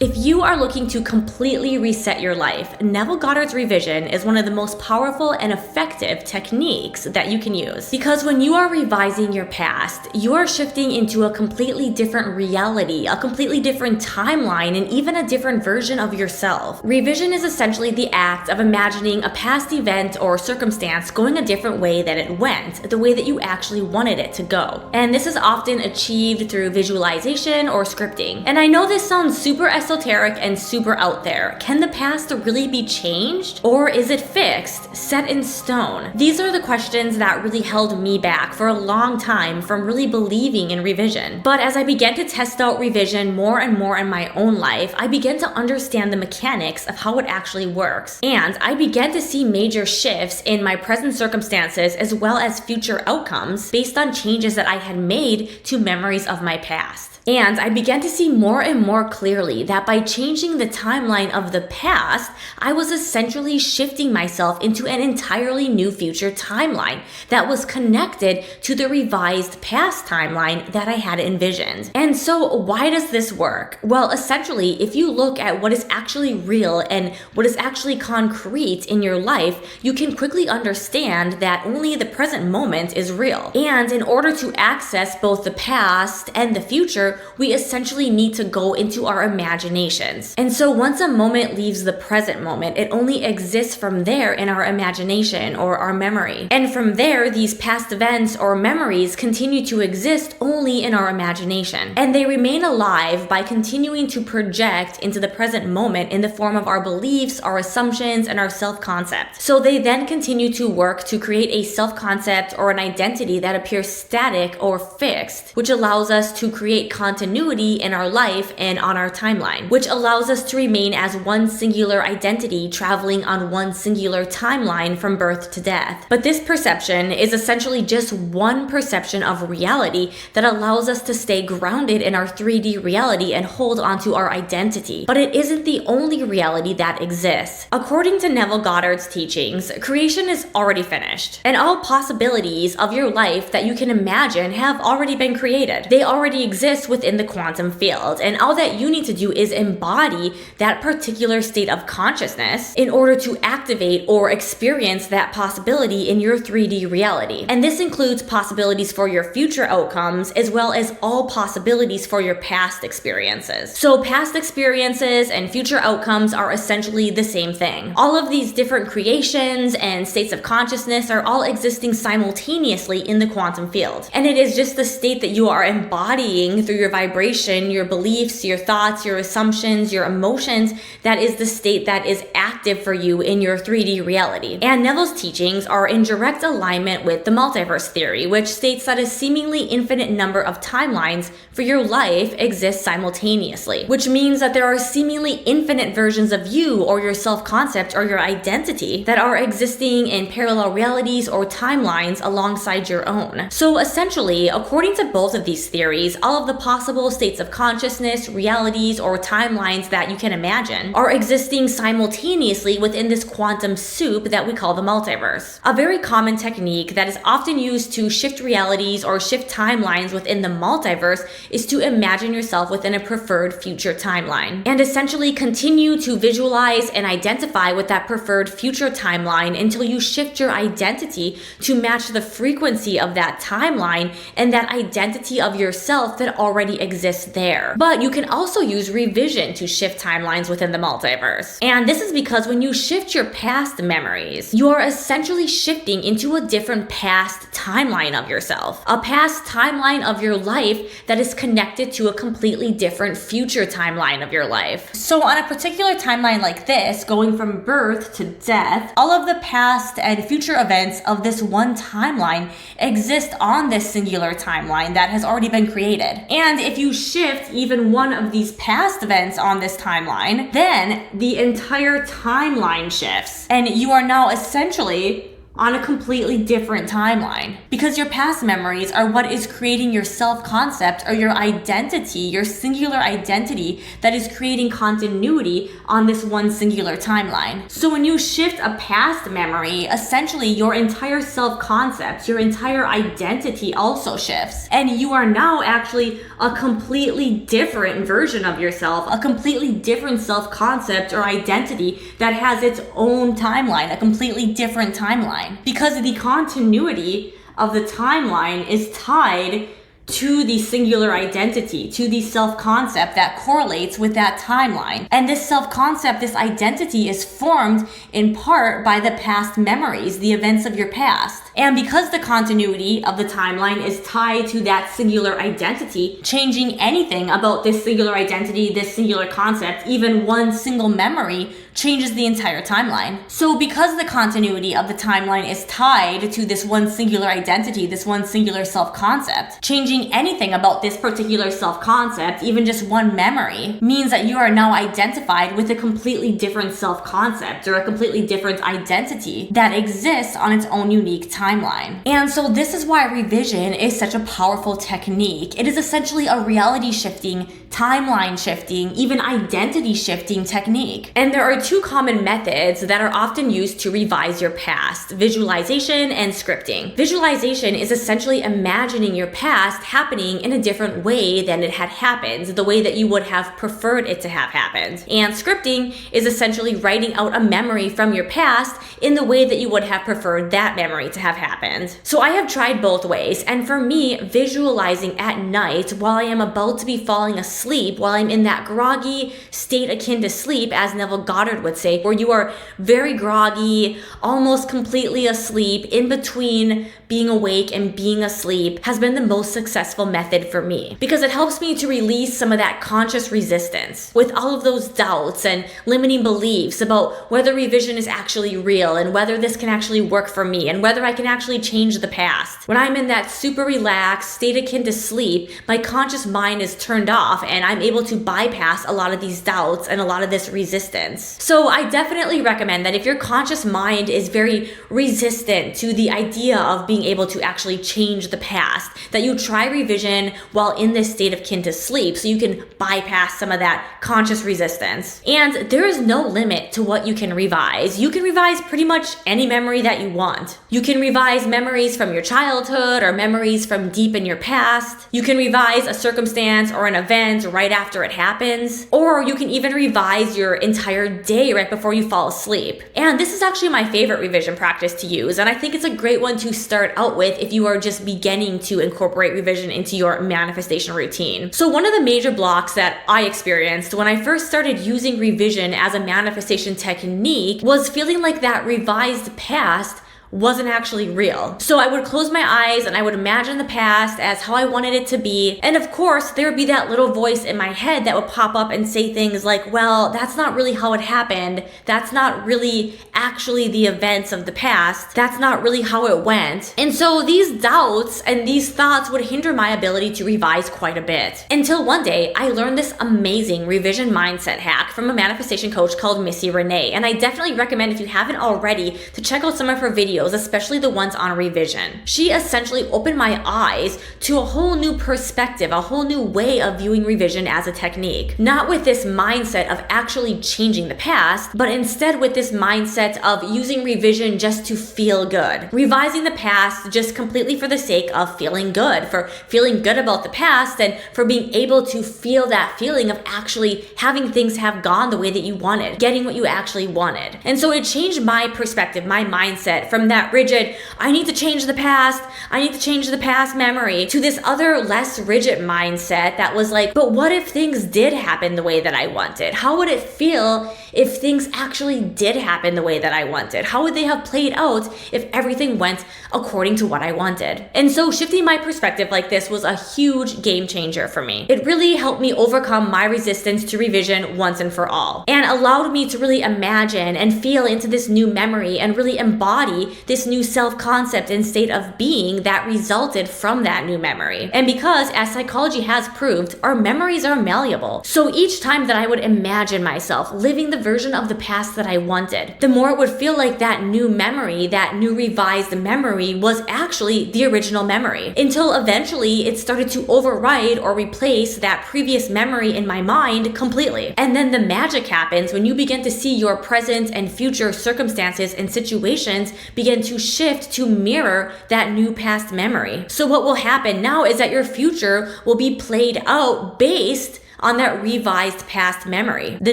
If you are looking to completely reset your life, Neville Goddard's revision is one of the most powerful and effective techniques that you can use. Because when you are revising your past, you are shifting into a completely different reality, a completely different timeline, and even a different version of yourself. Revision is essentially the act of imagining a past event or circumstance going a different way than it went, the way that you actually wanted it to go. And this is often achieved through visualization or scripting. And I know this sounds super esoteric and super out there. Can the past really be changed? Or is it fixed, set in stone? These are the questions that really held me back for a long time from really believing in revision. But as I began to test out revision more and more in my own life, I began to understand the mechanics of how it actually works. And I began to see major shifts in my present circumstances as well as future outcomes based on changes that I had made to memories of my past. And I began to see more and more clearly that by changing the timeline of the past, I was essentially shifting myself into an entirely new future timeline that was connected to the revised past timeline that I had envisioned. And so why does this work? Well, essentially, if you look at what is actually real and what is actually concrete in your life, you can quickly understand that only the present moment is real. And in order to access both the past and the future, we essentially need to go into our imaginations. And so once a moment leaves the present moment, it only exists from there in our imagination or our memory. And from there, these past events or memories continue to exist only in our imagination. And they remain alive by continuing to project into the present moment in the form of our beliefs, our assumptions, and our self-concept. So they then continue to work to create a self-concept or an identity that appears static or fixed, which allows us to create continuity in our life and on our timeline, which allows us to remain as one singular identity traveling on one singular timeline from birth to death. But this perception is essentially just one perception of reality that allows us to stay grounded in our 3D reality and hold onto our identity. But it isn't the only reality that exists. According to Neville Goddard's teachings, creation is already finished, and all possibilities of your life that you can imagine have already been created. They already exist within the quantum field, and all that you need to do is embody that particular state of consciousness in order to activate or experience that possibility in your 3D reality. And this includes possibilities for your future outcomes as well as all possibilities for your past experiences. So past experiences and future outcomes are essentially the same thing. All of these different creations and states of consciousness are all existing simultaneously in the quantum field. And it is just the state that you are embodying through your vibration, your beliefs, your thoughts, your assumptions, your emotions, that is the state that is active for you in your 3D reality. And Neville's teachings are in direct alignment with the multiverse theory, which states that a seemingly infinite number of timelines for your life exist simultaneously, which means that there are seemingly infinite versions of you or your self-concept or your identity that are existing in parallel realities or timelines alongside your own. So essentially, according to both of these theories, all of the possible states of consciousness, realities, or timelines that you can imagine are existing simultaneously within this quantum soup that we call the multiverse. A very common technique that is often used to shift realities or shift timelines within the multiverse is to imagine yourself within a preferred future timeline and essentially continue to visualize and identify with that preferred future timeline until you shift your identity to match the frequency of that timeline and that identity of yourself that already exists there. But you can also use revision to shift timelines within the multiverse. And this is because when you shift your past memories, you are essentially shifting into a different past timeline of yourself, a past timeline of your life that is connected to a completely different future timeline of your life. So on a particular timeline like this, going from birth to death, all of the past and future events of this one timeline exist on this singular timeline that has already been created. And if you shift even one of these past events on this timeline, then the entire timeline shifts. And you are now essentially on a completely different timeline. Because your past memories are what is creating your self-concept or your identity, your singular identity that is creating continuity on this one singular timeline. So when you shift a past memory, essentially your entire self-concept, your entire identity also shifts. And you are now actually a completely different version of yourself, a completely different self-concept or identity that has its own timeline, a completely different timeline. Because the continuity of the timeline is tied to the singular identity, to the self-concept that correlates with that timeline. And this self-concept, this identity is formed in part by the past memories, the events of your past. And because the continuity of the timeline is tied to that singular identity, changing anything about this singular identity, this singular concept, even one single memory, changes the entire timeline. So because the continuity of the timeline is tied to this one singular identity, this one singular self-concept, changing anything about this particular self-concept, even just one memory, means that you are now identified with a completely different self-concept or a completely different identity that exists on its own unique timeline. And so this is why revision is such a powerful technique. It is essentially a reality shifting, timeline shifting, even identity shifting technique. And there are two common methods that are often used to revise your past: visualization and scripting. Visualization is essentially imagining your past happening in a different way than it had happened, the way that you would have preferred it to have happened. And scripting is essentially writing out a memory from your past in the way that you would have preferred that memory to have happened. So I have tried both ways, and for me, visualizing at night while I am about to be falling asleep, while I'm in that groggy state akin to sleep, as Neville Goddard would say, where you are very groggy, almost completely asleep, in between being awake and being asleep, has been the most successful method for me, because it helps me to release some of that conscious resistance with all of those doubts and limiting beliefs about whether revision is actually real and whether this can actually work for me and whether I can actually change the past. When I'm in that super relaxed state akin to sleep, my conscious mind is turned off and I'm able to bypass a lot of these doubts and a lot of this resistance. So I definitely recommend that if your conscious mind is very resistant to the idea of being able to actually change the past, that you try revision while in this state of kin to sleep so you can bypass some of that conscious resistance. And there is no limit to what you can revise. You can revise pretty much any memory that you want. You can revise memories from your childhood or memories from deep in your past. You can revise a circumstance or an event right after it happens. Or you can even revise your entire day right before you fall asleep. And this is actually my favorite revision practice to use, and I think it's a great one to start out with if you are just beginning to incorporate revision into your manifestation routine. So one of the major blocks that I experienced when I first started using revision as a manifestation technique was feeling like that revised past wasn't actually real. So I would close my eyes and I would imagine the past as how I wanted it to be. And of course, there would be that little voice in my head that would pop up and say things like, well, that's not really how it happened. That's not really actually the events of the past. That's not really how it went. And so these doubts and these thoughts would hinder my ability to revise quite a bit. Until one day, I learned this amazing revision mindset hack from a manifestation coach called Missy Renee. And I definitely recommend, if you haven't already, to check out some of her videos, especially the ones on revision. She essentially opened my eyes to a whole new perspective, a whole new way of viewing revision as a technique. Not with this mindset of actually changing the past, but instead with this mindset of using revision just to feel good. Revising the past just completely for the sake of feeling good, for feeling good about the past and for being able to feel that feeling of actually having things have gone the way that you wanted, getting what you actually wanted. And so it changed my perspective, my mindset from that rigid, I need to change the past, I need to change the past memory, to this other less rigid mindset that was like, but what if things did happen the way that I wanted? How would it feel if things actually did happen the way that I wanted? How would they have played out if everything went according to what I wanted? And so shifting my perspective like this was a huge game changer for me. It really helped me overcome my resistance to revision once and for all, and allowed me to really imagine and feel into this new memory and really embody this new self-concept and state of being that resulted from that new memory. And because, as psychology has proved, our memories are malleable. So each time that I would imagine myself living the version of the past that I wanted, the more it would feel like that new memory, that new revised memory was actually the original memory. Until eventually it started to override or replace that previous memory in my mind completely. And then the magic happens when you begin to see your present and future circumstances and situations begin to shift to mirror that new past memory. So what will happen now is that your future will be played out based on that revised past memory, the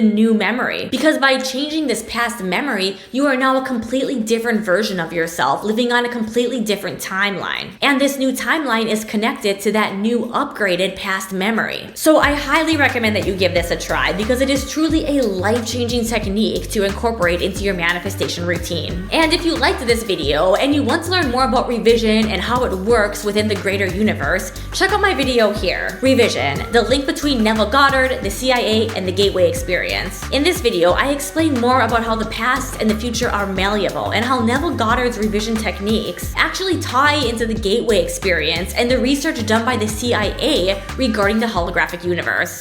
new memory. Because by changing this past memory, you are now a completely different version of yourself, living on a completely different timeline. And this new timeline is connected to that new upgraded past memory. So I highly recommend that you give this a try because it is truly a life-changing technique to incorporate into your manifestation routine. And if you liked this video and you want to learn more about revision and how it works within the greater universe, check out my video here, Revision, the link between Neville Goddard, the CIA, and the Gateway Experience. In this video, I explain more about how the past and the future are malleable and how Neville Goddard's revision techniques actually tie into the Gateway Experience and the research done by the CIA regarding the holographic universe.